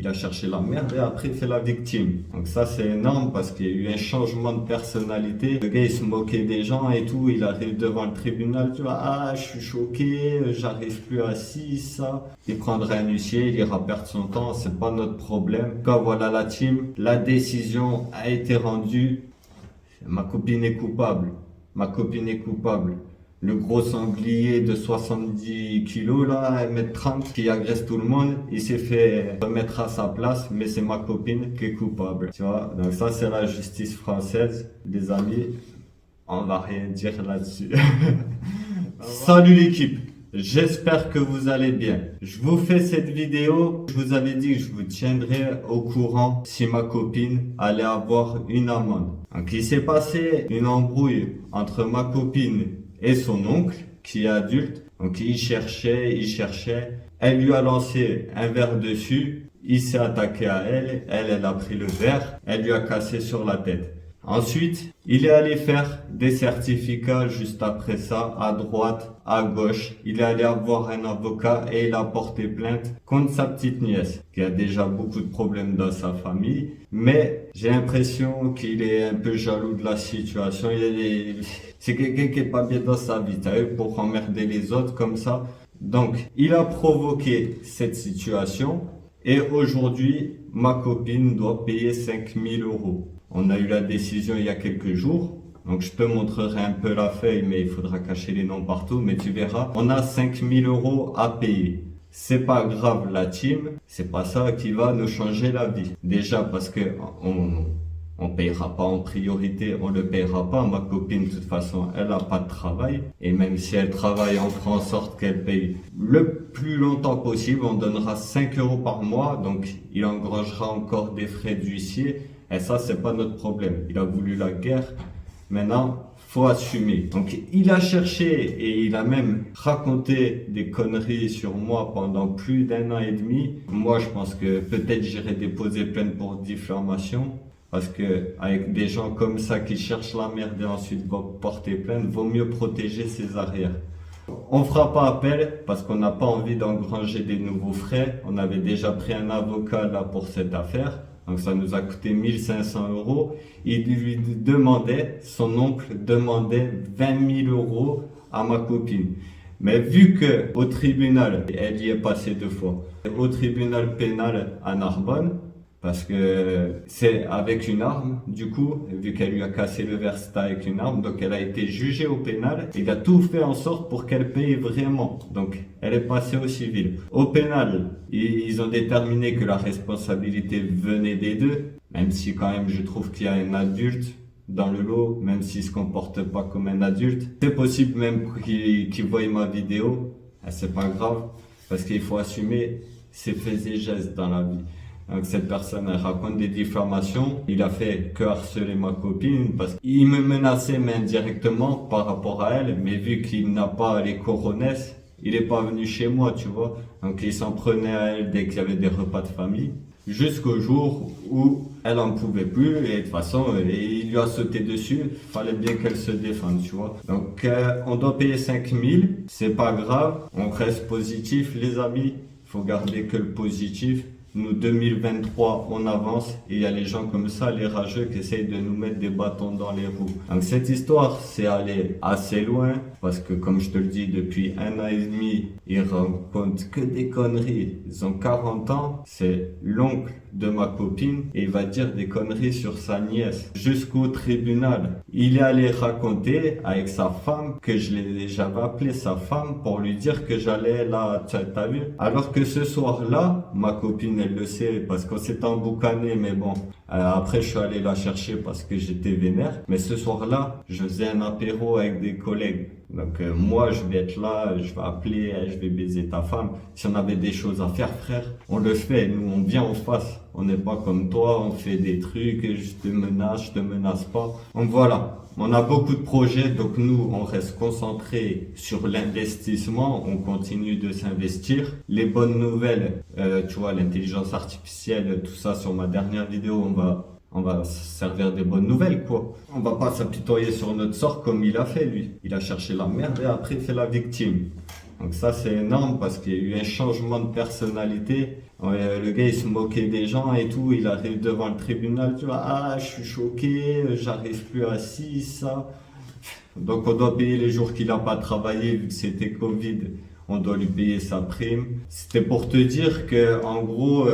Il a cherché la merde et après il fait la victime. Donc ça c'est énorme parce qu'il y a eu un changement de personnalité. Le gars il se moquait des gens et tout, il arrive devant le tribunal, tu vois, ah je suis choqué, j'arrive plus à ci, ça. Il prendra un huissier, il ira perdre son temps, c'est pas notre problème. En tout cas voilà la team, la décision a été rendue. Ma copine est coupable. Ma copine est coupable. Le gros sanglier de 70 kilos, là, 1m30, qui agresse tout le monde, il s'est fait remettre à sa place, mais c'est ma copine qui est coupable. Tu vois, donc ça, c'est la justice française. Les amis, on va rien dire là-dessus. Salut l'équipe! J'espère que vous allez bien. Je vous fais cette vidéo. Je vous avais dit que je vous tiendrai au courant si ma copine allait avoir une amende. Donc, il s'est passé une embrouille entre ma copine et son oncle, qui est adulte. Donc, il cherchait. Elle lui a lancé un verre dessus. Il s'est attaqué à elle. Elle a pris le verre. Elle lui a cassé sur la tête. Ensuite, il est allé faire des certificats juste après ça, à droite, à gauche. Il est allé avoir un avocat et il a porté plainte contre sa petite nièce, qui a déjà beaucoup de problèmes dans sa famille. Mais j'ai l'impression qu'il est un peu jaloux de la situation. C'est quelqu'un qui est pas bien dans sa vie, t'as vu, pour emmerder les autres comme ça. Donc, il a provoqué cette situation et aujourd'hui, ma copine doit payer 5000 euros. On a eu la décision il y a quelques jours. Donc je te montrerai un peu la feuille, mais il faudra cacher les noms partout. Mais tu verras, on a 5000 euros à payer. C'est pas grave la team, c'est pas ça qui va nous changer la vie. Déjà parce que on payera pas en priorité, on le payera pas. Ma copine, de toute façon, elle a pas de travail. Et même si elle travaille, on fera en sorte qu'elle paye le plus longtemps possible. On donnera 5 euros par mois. Donc il engrangera encore des frais d'huissier. Et ça, c'est pas notre problème. Il a voulu la guerre. Maintenant, faut assumer. Donc, il a cherché et il a même raconté des conneries sur moi pendant plus d'1 an et demi. Moi, je pense que peut-être j'irai déposer plainte pour diffamation. Parce que avec des gens comme ça qui cherchent la merde et ensuite vont porter plainte, vaut mieux protéger ses arrières. On fera pas appel parce qu'on n'a pas envie d'engranger des nouveaux frais. On avait déjà pris un avocat là pour cette affaire. Donc ça nous a coûté 1500 euros. Il lui demandait, son oncle demandait 20 000 euros à ma copine. Mais vu que au tribunal, elle y est passée 2 fois, au tribunal pénal à Narbonne, parce que c'est avec une arme, du coup, vu qu'elle lui a cassé le verre, c'était avec une arme, donc elle a été jugée au pénal. Il a tout fait en sorte pour qu'elle paye vraiment. Donc, elle est passée au civil. Au pénal, ils ont déterminé que la responsabilité venait des deux, même si quand même je trouve qu'il y a un adulte dans le lot, même s'il se comporte pas comme un adulte. C'est possible même qu'il voie ma vidéo, c'est pas grave, parce qu'il faut assumer ses faits et gestes dans la vie. Donc cette personne elle raconte des diffamations. Il a fait que harceler ma copine parce qu'il me menaçait mais indirectement par rapport à elle. Mais vu qu'il n'a pas les coronesses, il est pas venu chez moi, tu vois. Donc il s'en prenait à elle dès qu'il y avait des repas de famille. Jusqu'au jour où elle en pouvait plus et de toute façon il lui a sauté dessus. Fallait bien qu'elle se défende, tu vois. Donc on doit payer 5000. C'est pas grave. On reste positif les amis. Faut garder que le positif. Nous, 2023, on avance et il y a les gens comme ça, les rageux, qui essayent de nous mettre des bâtons dans les roues. Donc cette histoire, c'est allé assez loin parce que, comme je te le dis, depuis 1 an et demi, ils racontent que des conneries. Ils ont 40 ans, c'est l'oncle de ma copine et il va dire des conneries sur sa nièce jusqu'au tribunal. Il est allé raconter avec sa femme que j'avais appelé sa femme pour lui dire que j'allais là, t'as vu? Alors que ce soir-là, ma copine elle le sait parce qu'on s'est emboucané, mais bon, après je suis allé la chercher parce que j'étais vénère. Mais ce soir-là, je faisais un apéro avec des collègues. Donc moi je vais être là, je vais appeler, je vais baiser ta femme. Si on avait des choses à faire, frère, on le fait. Nous on vient en face. On n'est pas comme toi, on fait des trucs, je te menace pas. Donc voilà, on a beaucoup de projets, donc nous on reste concentré sur l'investissement, on continue de s'investir. Les bonnes nouvelles, tu vois, l'intelligence artificielle, tout ça sur ma dernière vidéo, on va se servir des bonnes nouvelles, quoi. On va pas s'apitoyer sur notre sort comme il a fait, lui. Il a cherché la merde et après il fait la victime. Donc ça c'est énorme parce qu'il y a eu un changement de personnalité. Le gars il se moquait des gens et tout, il arrive devant le tribunal, tu vois, ah je suis choqué, j'arrive plus à ci, ça. Donc on doit payer les jours qu'il n'a pas travaillé vu que c'était Covid. On doit lui payer sa prime. C'était pour te dire que, en gros,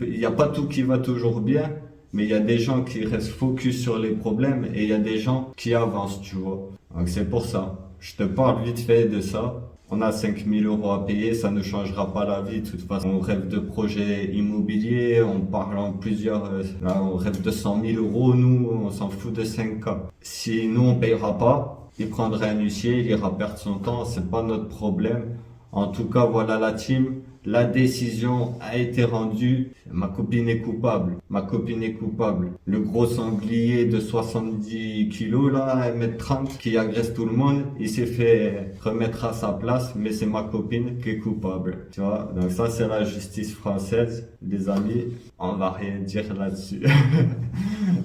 il n'y a pas tout qui va toujours bien, mais il y a des gens qui restent focus sur les problèmes et il y a des gens qui avancent, tu vois. Donc c'est pour ça. Je te parle vite fait de ça. On a 5000 euros à payer, ça ne changera pas la vie. De toute façon, on rêve de projets immobiliers, on parle en plusieurs, là, on rêve de 100 000 euros, nous, on s'en fout de 5K. Si nous, on payera pas, il prendra un huissier, il ira perdre son temps, c'est pas notre problème. En tout cas, voilà la team. La décision a été rendue. Ma copine est coupable. Ma copine est coupable. Le gros sanglier de 70 kilos, là, 1m30, qui agresse tout le monde, il s'est fait remettre à sa place, mais c'est ma copine qui est coupable. Tu vois? Donc ça, c'est la justice française. Les amis, on va rien dire là-dessus.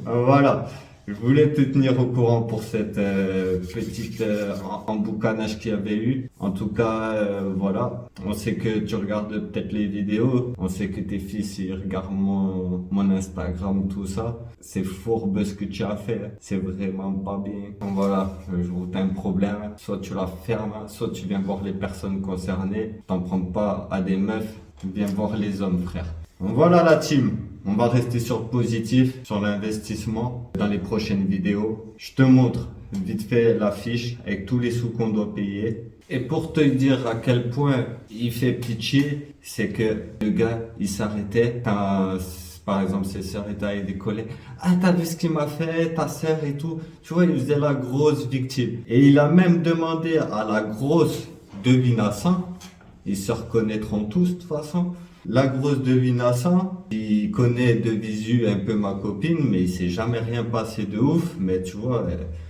Voilà. Je voulais te tenir au courant pour cette petite emboucanage qu'il y avait eu. En tout cas, voilà. On sait que tu regardes peut-être les vidéos. On sait que tes fils, ils regardent mon Instagram, tout ça. C'est fourbe ce que tu as fait. C'est vraiment pas bien. Donc voilà, je vois que t'as un problème. Soit tu la fermes, soit tu viens voir les personnes concernées. T'en prends pas à des meufs. Viens voir les hommes, frère. Donc voilà la team. On va rester sur le positif, sur l'investissement dans les prochaines vidéos. Je te montre vite fait la fiche avec tous les sous qu'on doit payer. Et pour te dire à quel point il fait pitié, c'est que le gars, il s'arrêtait quand, par exemple, ses sœurs étaient avec des collègues. Ah, t'as vu ce qu'il m'a fait, ta sœur et tout. Tu vois, il faisait la grosse victime. Et il a même demandé à la grosse devinassan, ils se reconnaîtront tous de toute façon. La grosse devinassan, il connaît de visu un peu ma copine, mais il s'est jamais rien passé de ouf. Mais tu vois,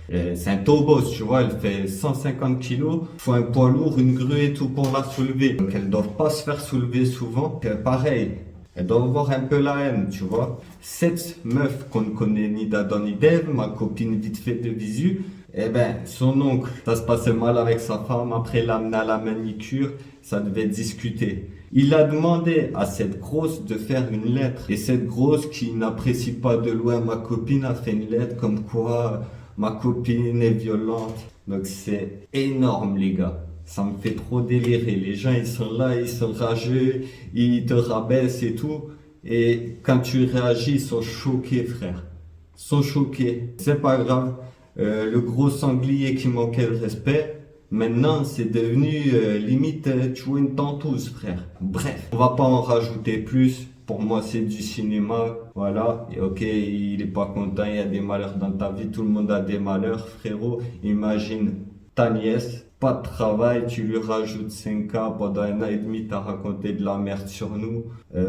c'est un tobos, tu vois, elle fait 150 kilos, faut un poids lourd, une grue et tout pour la soulever. Donc elles doivent pas se faire soulever souvent. Pareil, elles doivent avoir un peu la haine, tu vois. Cette meuf qu'on ne connaît ni d'Adam ni d'Ève, ma copine vite fait de visu, eh ben, son oncle, ça se passait mal avec sa femme, après il l'a amené à la manicure, ça devait discuter. Il a demandé à cette grosse de faire une lettre. Et cette grosse qui n'apprécie pas de loin ma copine a fait une lettre comme quoi ma copine est violente. Donc c'est énorme les gars. Ça me fait trop délirer. Les gens ils sont là, ils sont rageux, ils te rabaissent et tout. Et quand tu réagis, ils sont choqués frère. Ils sont choqués. C'est pas grave. Le gros sanglier qui manquait de respect. Maintenant, c'est devenu limite, tu vois, une tentouse, frère. Bref, on va pas en rajouter plus. Pour moi, c'est du cinéma. Voilà. Et ok, il est pas content, il y a des malheurs dans ta vie. Tout le monde a des malheurs, frérot. Imagine ta nièce, pas de travail, tu lui rajoutes 5K pendant 1 an et demi, t'as raconté de la merde sur nous.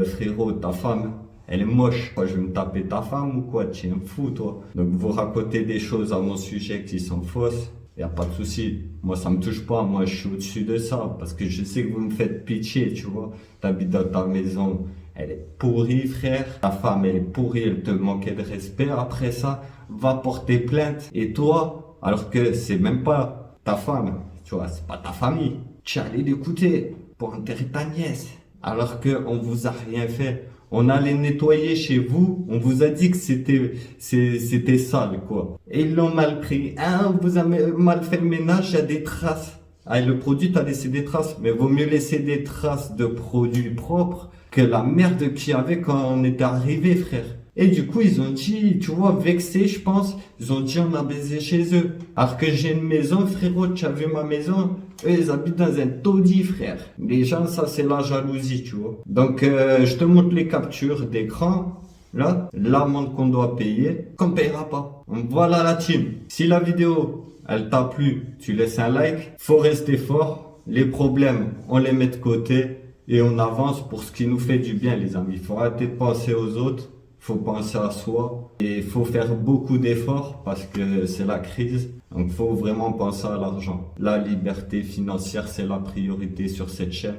Frérot, ta femme, elle est moche. Quoi, je vais me taper ta femme ou quoi? Tu es un fou, toi. Donc, vous racontez des choses à mon sujet qui sont fausses. Y a pas de souci. Moi, ça me touche pas. Moi, je suis au-dessus de ça. Parce que je sais que vous me faites pitié, tu vois. T'habites dans ta maison. Elle est pourrie, frère. Ta femme, elle est pourrie. Elle te manquait de respect. Après ça, va porter plainte. Et toi, alors que c'est même pas ta femme. Tu vois, c'est pas ta famille. Tu es allé l'écouter pour enterrer ta nièce. Alors que on vous a rien fait. On allait nettoyer chez vous, on vous a dit que c'était sale, quoi. Et ils l'ont mal pris. Ah, on vous a mal fait le ménage, il y a des traces. Ah, et le produit t'a laissé des traces. Mais vaut mieux laisser des traces de produits propres que la merde qu'il y avait quand on était arrivé, frère. Et du coup, ils ont dit, tu vois, vexés, je pense, ils ont dit on a baisé chez eux. Alors que j'ai une maison, frérot, tu as vu ma maison? Eux, ils habitent dans un taudis, frère. Les gens, ça, c'est la jalousie, tu vois. Donc, je te montre les captures d'écran. Là, l'amende qu'on doit payer, qu'on payera pas. Donc, voilà la team. Si la vidéo, elle t'a plu, tu laisses un like. Faut rester fort. Les problèmes, on les met de côté et on avance pour ce qui nous fait du bien, les amis. Faut arrêter de penser aux autres. Faut penser à soi et il faut faire beaucoup d'efforts parce que c'est la crise. Donc, faut vraiment penser à l'argent. La liberté financière, c'est la priorité sur cette chaîne.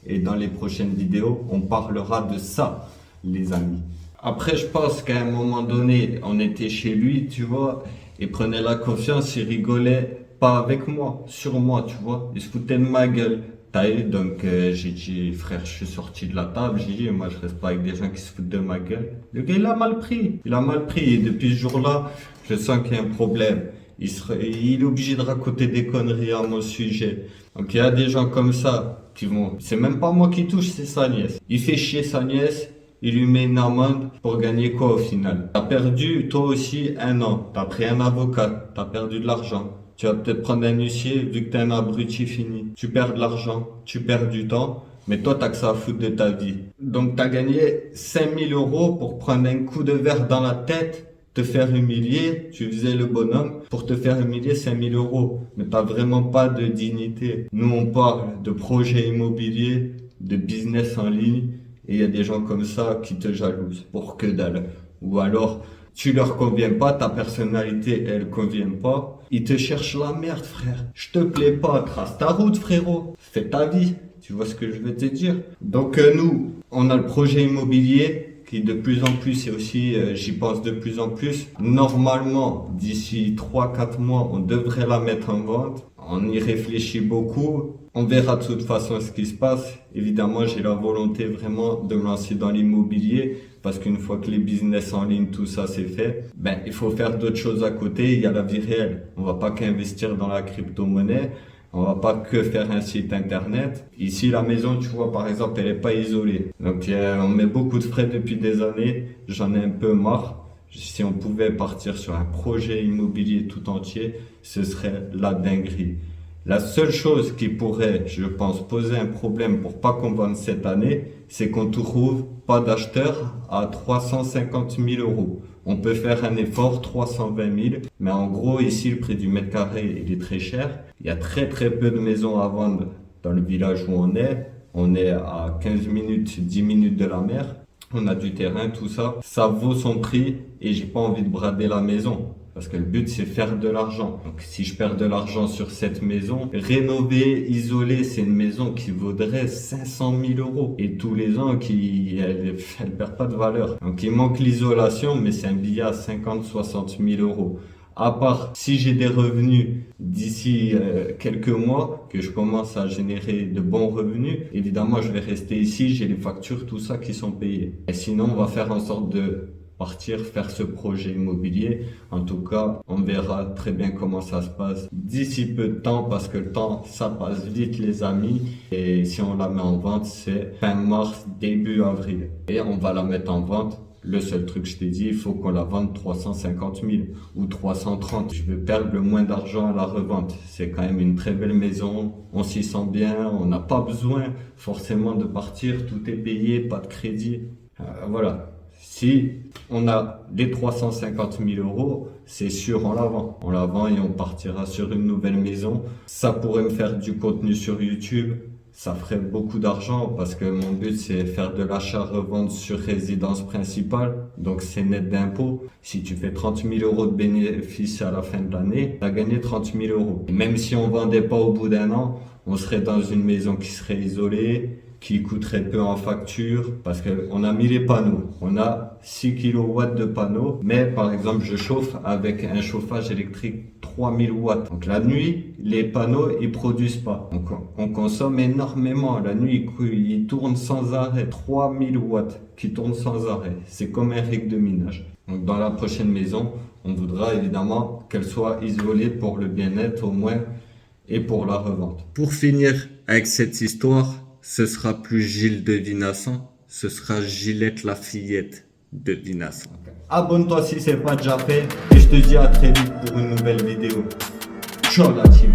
Et dans les prochaines vidéos, on parlera de ça, les amis. Après, je pense qu'à un moment donné, on était chez lui, tu vois, il prenait la confiance, il rigolait pas avec moi, sur moi, tu vois. Il se foutait de ma gueule. T'as eu, donc j'ai dit, frère, je suis sorti de la table, j'ai dit, moi je reste pas avec des gens qui se foutent de ma gueule. Le gars, il a mal pris. Il a mal pris. Et depuis ce jour-là, je sens qu'il y a un problème. Il est obligé de raconter des conneries à mon sujet. Donc il y a des gens comme ça qui vont... C'est même pas moi qui touche, c'est sa nièce. Il fait chier sa nièce, il lui met une amende pour gagner quoi au final? T'as perdu toi aussi 1 an. T'as pris un avocat, t'as perdu de l'argent. Tu vas peut-être prendre un huissier vu que t'es un abruti fini. Tu perds de l'argent, tu perds du temps. Mais toi, t'as que ça à foutre de ta vie. Donc t'as gagné 5000 euros pour prendre un coup de verre dans la tête, te faire humilier, tu faisais le bonhomme, pour te faire humilier 5000 euros. Mais t'as vraiment pas de dignité. Nous, on parle de projets immobiliers, de business en ligne, et il y a des gens comme ça qui te jalousent pour que dalle. Ou alors, tu leur conviens pas, ta personnalité, elle convient pas. Ils te cherchent la merde, frère. Je te plais pas, trace ta route, frérot. Fais ta vie. Tu vois ce que je veux te dire? Donc, nous, on a le projet immobilier qui de plus en plus, et aussi j'y pense de plus en plus, normalement d'ici 3-4 mois on devrait la mettre en vente. On y réfléchit beaucoup, on verra de toute façon ce qui se passe. Évidemment j'ai la volonté vraiment de me lancer dans l'immobilier, parce qu'une fois que les business en ligne, tout ça c'est fait, ben il faut faire d'autres choses à côté. Il y a la vie réelle, on va pas qu'investir dans la crypto-monnaie. On va pas que faire un site internet. Ici, la maison, tu vois, par exemple, elle est pas isolée. Donc, on met beaucoup de frais depuis des années. J'en ai un peu marre. Si on pouvait partir sur un projet immobilier tout entier, ce serait la dinguerie. La seule chose qui pourrait, je pense, poser un problème pour pas qu'on vende cette année, c'est qu'on trouve pas d'acheteur à 350 000 euros. On peut faire un effort, 320 000, mais en gros, ici, le prix du mètre carré, il est très cher. Il y a très peu de maisons à vendre dans le village où on est. On est à 15 minutes, 10 minutes de la mer. On a du terrain, tout ça. Ça vaut son prix et j'ai pas envie de brader la maison. Parce que le but, c'est faire de l'argent. Donc, si je perds de l'argent sur cette maison, rénover, isoler, c'est une maison qui vaudrait 500 000 euros. Et tous les ans, elle perd pas de valeur. Donc, il manque l'isolation, mais c'est un billet à 50-60 000 euros. À part si j'ai des revenus d'ici quelques mois, que je commence à générer de bons revenus, évidemment, je vais rester ici, j'ai les factures, tout ça qui sont payées. Et sinon, on va faire en sorte de partir faire ce projet immobilier. En tout cas, on verra très bien comment ça se passe d'ici peu de temps, parce que le temps, ça passe vite, les amis. Et si on la met en vente, c'est fin mars, début avril. Et on va la mettre en vente. Le seul truc, je t'ai dit, il faut qu'on la vende 350 000 ou 330. Je veux perdre le moins d'argent à la revente. C'est quand même une très belle maison. On s'y sent bien. On n'a pas besoin forcément de partir. Tout est payé, pas de crédit. Voilà. Si on a les 350 000 euros, c'est sûr, on la vend. On la vend et on partira sur une nouvelle maison. Ça pourrait me faire du contenu sur YouTube. Ça ferait beaucoup d'argent parce que mon but, c'est faire de l'achat-revente sur résidence principale. Donc, c'est net d'impôts. Si tu fais 30 000 euros de bénéfices à la fin de l'année, tu as gagné 30 000 euros. Et même si on vendait pas au bout d'1 an, on serait dans une maison qui serait isolée, qui coûterait peu en facture, parce qu'on a mis les panneaux. On a 6 kW de panneaux, mais par exemple, je chauffe avec un chauffage électrique 3000 watts. Donc la nuit, les panneaux, ils produisent pas. Donc on consomme énormément. La nuit, ils tournent sans arrêt. 3000 watts qui tournent sans arrêt. C'est comme un rig de minage. Donc dans la prochaine maison, on voudra évidemment qu'elle soit isolée pour le bien-être au moins et pour la revente. Pour finir avec cette histoire, ce sera plus Gilles de Vinassan, ce sera Gillette la fillette de Vinassan. Abonne-toi si c'est pas déjà fait et je te dis à très vite pour une nouvelle vidéo. Ciao la team.